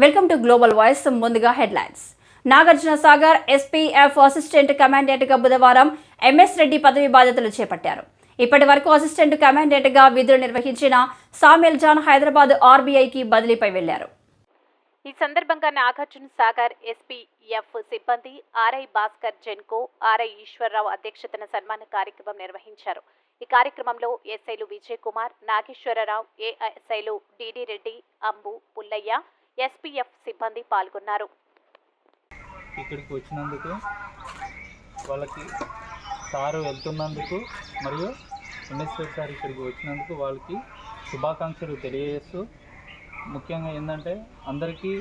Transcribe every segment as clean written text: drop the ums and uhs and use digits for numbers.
Welcome to global voice. ముందుగా headlines. Nagarjuna Sagar SPF assistant కమాండెంట్గా బుధవారం ఎంఎస్ రెడ్డి పదవి బాధ్యతలు చేపట్టారు. ఇప్పటి వరకు అసిస్టెంట్ కమాండెంట్గా విధులు నిర్వహించిన సామ్యుల్ జాన్ హైదరాబాద్ ఆర్బీఐకి బదిలీపై వెళ్లారు. ఈ సందర్భంగా నాగార్జున సాగర్ ఎస్పీఎఫ్ సిబ్బంది ఆర్ఐ భాస్కర్ జెన్కో, ఆర్ఐ ఈశ్వరరావు అధ్యక్షతన సన్మాన కార్యక్రమం నిర్వహించారు. ఈ కార్యక్రమంలో ఎస్ఐలు విజయ్ కుమార్, నాగేశ్వరరావు, ఏఎస్ఐలు డిడి రెడ్డి, అంబు, పుల్లయ్య, ఎస్పీఎఫ్ సిబ్బంది పాల్గొన్నారు. ఇక్కడికి వచ్చినందుకు వాళ్ళకి సారు వెళ్తున్నందుకు మరియు ఎంఎస్ఆర్ సార్ ఇక్కడికి వచ్చినందుకు వాళ్ళకి శుభాకాంక్షలు తెలియజేస్తూ, ముఖ్యంగా ఏంటంటే అందరికీ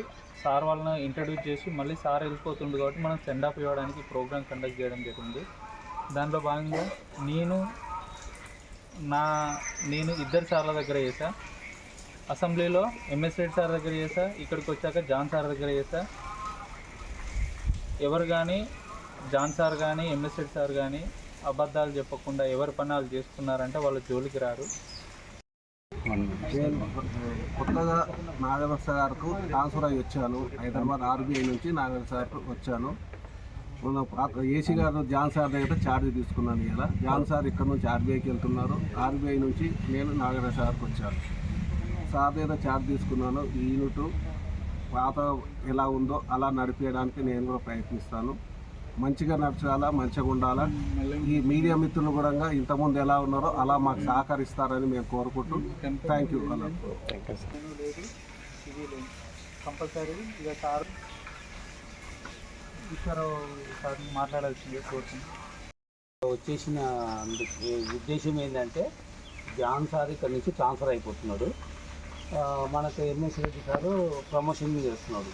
సార్ వాళ్ళని ఇంట్రడ్యూస్ చేసి మళ్ళీ సార్ వెళ్ళిపోతుంది కాబట్టి మనం సెండ్ ఆఫ్ ఇవ్వడానికి ప్రోగ్రామ్ కండక్ట్ చేయడం జరిగింది. దాంట్లో భాగంగా నేను ఇద్దరు సార్ల దగ్గర చేశా. అసెంబ్లీలో ఎంఎస్ రెడ్డి సార్ దగ్గర చేశా, ఇక్కడికి వచ్చాక జాన్ సార్ దగ్గర చేశా. ఎవరు కానీ జాన్ సార్ కానీ ఎంఎస్ రెడ్డి సార్ కానీ అబద్ధాలు చెప్పకుండా ఎవరి పనాలు చేసుకున్నారంటే వాళ్ళ జోలికి రారు. కొత్తగా నాగేశ్వర సార్కు ట్రాన్స్ఫర్ అయ్యి వచ్చాను. హైదరాబాద్ ఆర్బీఐ నుంచి నాగేశ్వర సార్కు వచ్చాను. మన ఏసీ గారు జాన్ సార్ దగ్గర ఛార్జ్ తీసుకున్నాను. ఇలా జాన్ సార్ ఇక్కడ నుంచి ఆర్బీఐకి వెళ్తున్నారు. ఆర్బీఐ నుంచి నేను నాగేశ్వర సార్కి వచ్చాను. సార్ దగ్గర ఛార్జ్ తీసుకున్నాను. ఈ యూనిట్ పాత ఎలా ఉందో అలా నడిపేయడానికి నేను కూడా ప్రయత్నిస్తాను. మంచిగా నడచాలా, మంచిగా ఉండాలా. ఈ మీడియా మిత్రులు కూడా ఇంతకుముందు ఎలా ఉన్నారో అలా మాకు సహకరిస్తారని మేము కోరుకుంటూ థ్యాంక్ యూ. కంపల్సరీ ఇక సార్ సార్ మాట్లాడాల్సిందే కోరుతున్నాను. వచ్చేసిన ఉద్దేశం ఏంటంటే జాన్ సార్ ఇక్కడ నుంచి ట్రాన్స్ఫర్ అయిపోతున్నాడు. మనకు ఎంఎస్ రెడ్డి సారు ప్రమోషన్ చేస్తున్నాడు.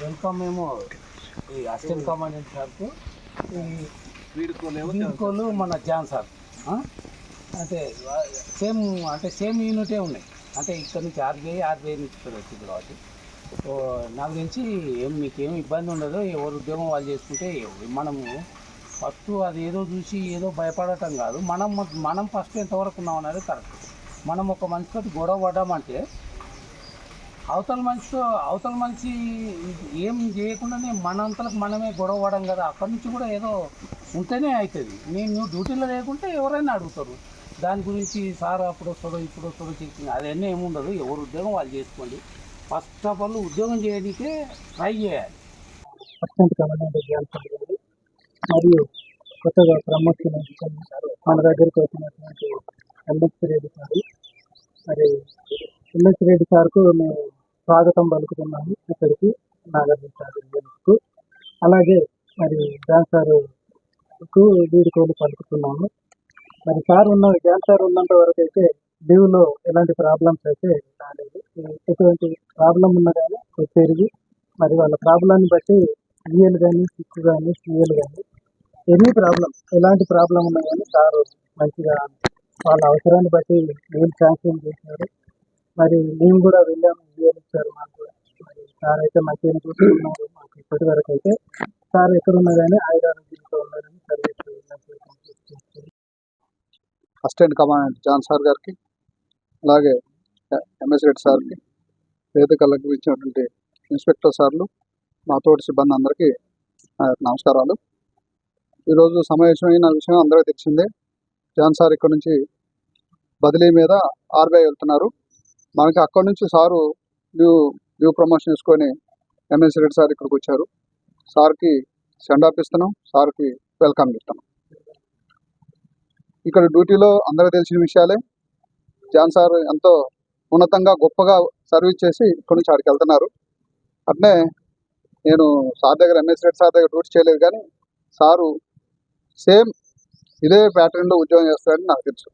వెల్కమ్ మేము ఈ అసిస్టెంట్ కమాండెంట్ సార్కు వీడుకోలు మన జాన్ సార్ అంటే సేమ్ యూనిటే ఉన్నాయి. అంటే ఇక్కడ నుంచి ఆర్బీఐ నుంచి ఇక్కడ వచ్చింది కాబట్టి నా గురించి మీకేం ఇబ్బంది ఉండదు. ఎవరు ఉద్యోగం వాళ్ళు చేసుకుంటే మనము ఫస్ట్ అది ఏదో చూసి ఏదో భయపడటం కాదు. మనం ఫస్ట్ ఎంతవరకు ఉన్నాం అనేది కరెక్ట్. మనం ఒక మనిషితో గొడవ పడ్డామంటే అవతల మనిషి ఏం చేయకుండానే మనంతలకు మనమే గొడవ పడడం కదా. అక్కడి నుంచి కూడా ఏదో ఉంటేనే అవుతుంది. నేను డ్యూటీలో లేకుంటే ఎవరైనా అడుగుతారు దాని గురించి. సార్ అప్పుడు వస్తాడో ఇప్పుడు వస్తాడో చెప్పింది అదన్నీ ఏముండదు. ఎవరు ఉద్యోగం వాళ్ళు చేసుకోండి. ఫస్ట్ ఆఫ్ ఆల్ ఉద్యోగం చేయడానికే ట్రై చేయాలి. అసిస్టెంట్ కమాండెంట్ మరియు కొత్తగా ప్రమోషన్ మన దగ్గరికి వచ్చినటువంటి ఎంఎస్ రెడ్డి సార్, మరి ఎంఎస్ రెడ్డి సార్కు మేము స్వాగతం పలుకుతున్నాము ఇక్కడికి నాగార్జున సాగర్కు. అలాగే మరి జాన్ సార్కు వీడుకోలు పలుకుతున్నాము. మరి జాన్ సార్ ఉన్నంత వరకు అయితే లీవ్లో ఎలాంటి ప్రాబ్లమ్స్ అయితే రాలేదు. ఎటువంటి ప్రాబ్లం ఉన్నా కానీ తిరిగి మరి వాళ్ళ ప్రాబ్లాన్ని బట్టి ఈఎల్ కానీ సిక్ కానీ సిఎల్ కానీ ఎనీ ప్రాబ్లం ఎలాంటి ప్రాబ్లం ఉన్నా కానీ సార్ మంచిగా వాళ్ళ అవసరాన్ని బట్టి లీవ్ శాంక్షన్ చేశారు. మరి మేము కూడా వెళ్ళాము, ఈఎల్ ఇచ్చారు మాకు కూడా. మరి సార్ అయితే మంచిగా చూసుకున్నారు. మాకు ఇప్పటి వరకు అయితే సార్ ఎక్కడున్నా కానీ ఆయుధారోగ్యంతో ఉన్నారని service. Assistant commandant John sir గారికి, అలాగే ఎంఎస్ రెడ్డి సార్కి, వేదికలకు ఇచ్చినటువంటి ఇన్స్పెక్టర్ సార్లు, మా తోటి సిబ్బంది అందరికీ నమస్కారాలు. ఈరోజు సమావేశమైన విషయం అందరికీ తెలిసిందే. జాన్ సార్ ఇక్కడ నుంచి బదిలీ మీద ఆర్బీఐ వెళ్తున్నారు. మనకి అక్కడి నుంచి సారు న్యూ ప్రమోషన్ తీసుకొని ఎంఎస్ రెడ్డి సార్ ఇక్కడికి వచ్చారు. సార్కి సెండ్ ఆఫ్ ఇస్తున్నాం, సార్కి వెల్కమ్ ఇస్తున్నాం. ఇక్కడ డ్యూటీలో అందరికీ తెలిసిన విషయాలే. జాన్ సార్ ఎంతో ఉన్నతంగా గొప్పగా సర్వీస్ చేసి ఇక్కడ నుంచి ఆడికి వెళ్తున్నారు. అట్నే నేను సార్ దగ్గర ఎంఎస్ రెడ్డి సార్ దగ్గర డ్యూటీ చేయలేదు, కానీ సారు సేమ్ ఇదే ప్యాటర్న్లో ఉద్యోగం చేస్తారని నాకు తెలుసు.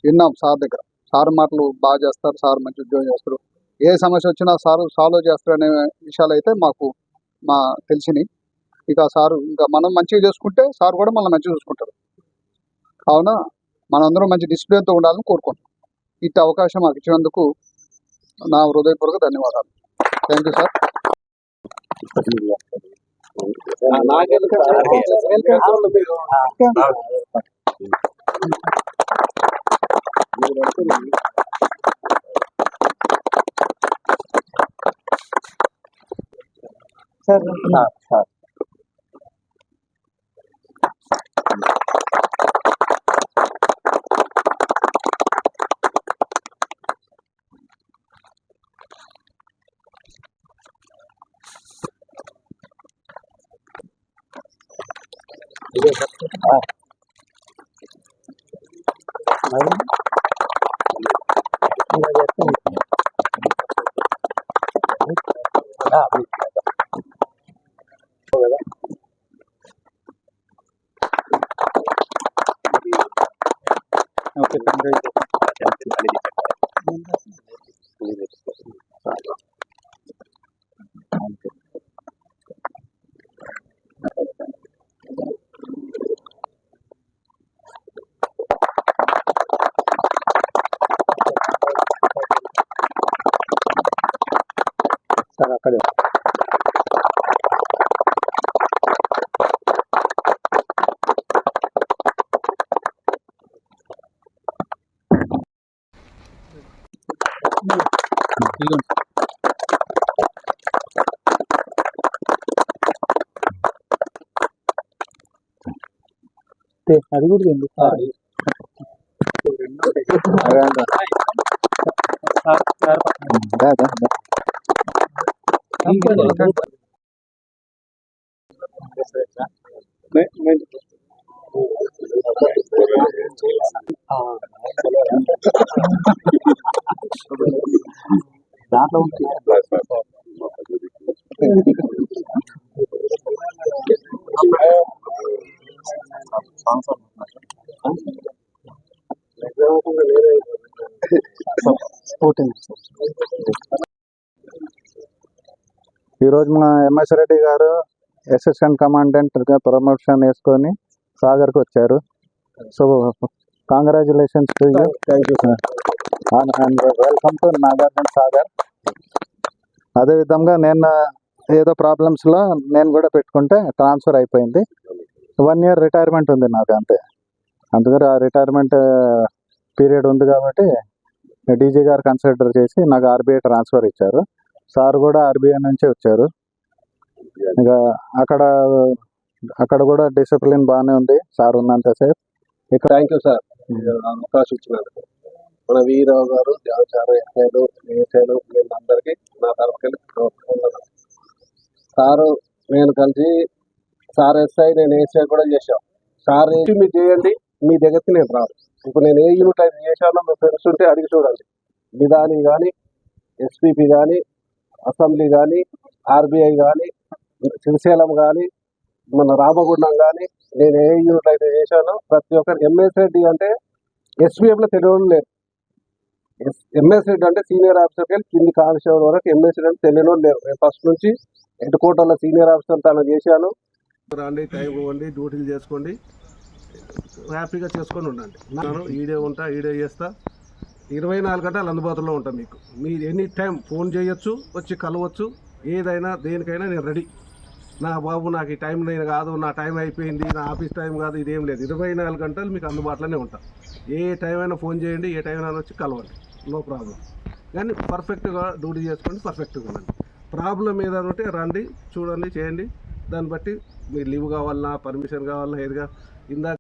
విన్నాం సార్ దగ్గర. సార్ మాటలు బాగా చేస్తారు, సార్ మంచి ఉద్యోగం చేస్తారు, ఏ సమస్య వచ్చినా సారు సాల్వ్ చేస్తారు అనే విషయాలు అయితే మాకు తెలిసినాయి. ఇక సారు ఇంకా మనం మంచిగా చేసుకుంటే సార్ కూడా మనం మంచిగా చూసుకుంటారు. కావున మనందరం మంచి డిసిప్లిన్తో ఉండాలని కోరుకుంటున్నాం. ఇట్టి అవకాశం మాకు ఇచ్చినందుకు నా హృదయపూర్వక ధన్యవాదాలు. Thank you sir. Sir sir okay sir అక్కడే అది కూడా ఉంది దాంట్లో ఉంది ఈరోజు మన ఎంఎస్ రెడ్డి గారు అసిస్టెంట్ కమాండెంట్గా ప్రమోషన్ వేసుకొని సాగర్కి వచ్చారు. So congratulations to you. Thank you sir and welcome to Nagarjuna Sagar. అదేవిధంగా నేను ఏదో ప్రాబ్లమ్స్లో నేను కూడా పెట్టుకుంటే ట్రాన్స్ఫర్ అయిపోయింది. 1 year రిటైర్మెంట్ ఉంది నాకు, అంతే. అందుకని ఆ రిటైర్మెంట్ పీరియడ్ ఉంది కాబట్టి డీజీ గారు కన్సిడర్ చేసి నాకు ఆర్బీఐ ట్రాన్స్ఫర్ ఇచ్చారు. సార్ కూడా ఆర్బీఐ నుంచే వచ్చారు. ఇక అక్కడ కూడా డిసిప్లిన్ బాగానే ఉంది సార్ ఉన్నంతసేపు. ఇక్కడ థ్యాంక్ యూ సార్ అవకాశం ఇచ్చినందుకు. మన వీరావు గారు దేవచార ఎస్ఐలు ఏసైలు వీళ్ళందరికీ నా తరఫుకెళ్ళి సారు నేను కలిసి సార్ ఎస్ఐ నేను ఏసఐ కూడా చేశాం. సార్ మీరు చేయండి, మీ దగ్గరికి నేను రాను. ఇప్పుడు నేను ఏ యూనిట్ అయితే చేశానో మీ ఫ్రెండ్స్ ఉంటే అడిగి చూడండి. విధాని కానీ, ఎస్పీపీ కానీ, అసెంబ్లీ కానీ, ఆర్బీఐ కానీ, శ్రీశైలం కానీ, మన రామగుండం కానీ, నేను ఏ యూనిట్ అయితే చేశానో ప్రతి ఒక్కరు ఎంఎస్ రెడ్డి అంటే ఎస్పీఎఫ్లో తెలియడం లేదు. ఎంఎస్ రెడ్డి అంటే సీనియర్ ఆఫీసర్కి వెళ్ళి కింది కానిస్టేబుల్ వరకు ఎంఎస్ రెడ్డి అంటే తెలియడం లేదు. నేను ఫస్ట్ నుంచి హెడ్ క్వార్టర్లో సీనియర్ ఆఫీసర్ తను చేశాను. రండి, టైం ఇవ్వండి, డ్యూటీలు చేసుకోండి, హ్యాపీగా చేసుకొని ఉండండి. నేను ఈడే ఉంటా, ఈడే చేస్తా, 24 గంటలు అందుబాటులో ఉంటాను మీకు. మీరు ఎనీ టైం ఫోన్ చేయొచ్చు, వచ్చి కలవచ్చు, ఏదైనా దేనికైనా నేను రెడీ. నా బాబు నాకు ఈ టైం నేను కాదు, నా టైం అయిపోయింది, నా ఆఫీస్ టైం కాదు, ఇదేం లేదు. 24 గంటలు మీకు అందుబాటులోనే ఉంటా. ఏ టైం అయినా ఫోన్ చేయండి, ఏ టైం అయినా వచ్చి కలవండి, నో ప్రాబ్లం. కానీ పర్ఫెక్ట్గా డ్యూటీ చేసుకోండి, పర్ఫెక్ట్గా ఉండండి. ప్రాబ్లం ఏదైనా ఉంటే రండి, చూడండి, చేయండి. దాన్ని బట్టి మీరు లీవ్ కావాలన్నా, పర్మిషన్ కావాలన్నా, ఏదిగా ఇందాక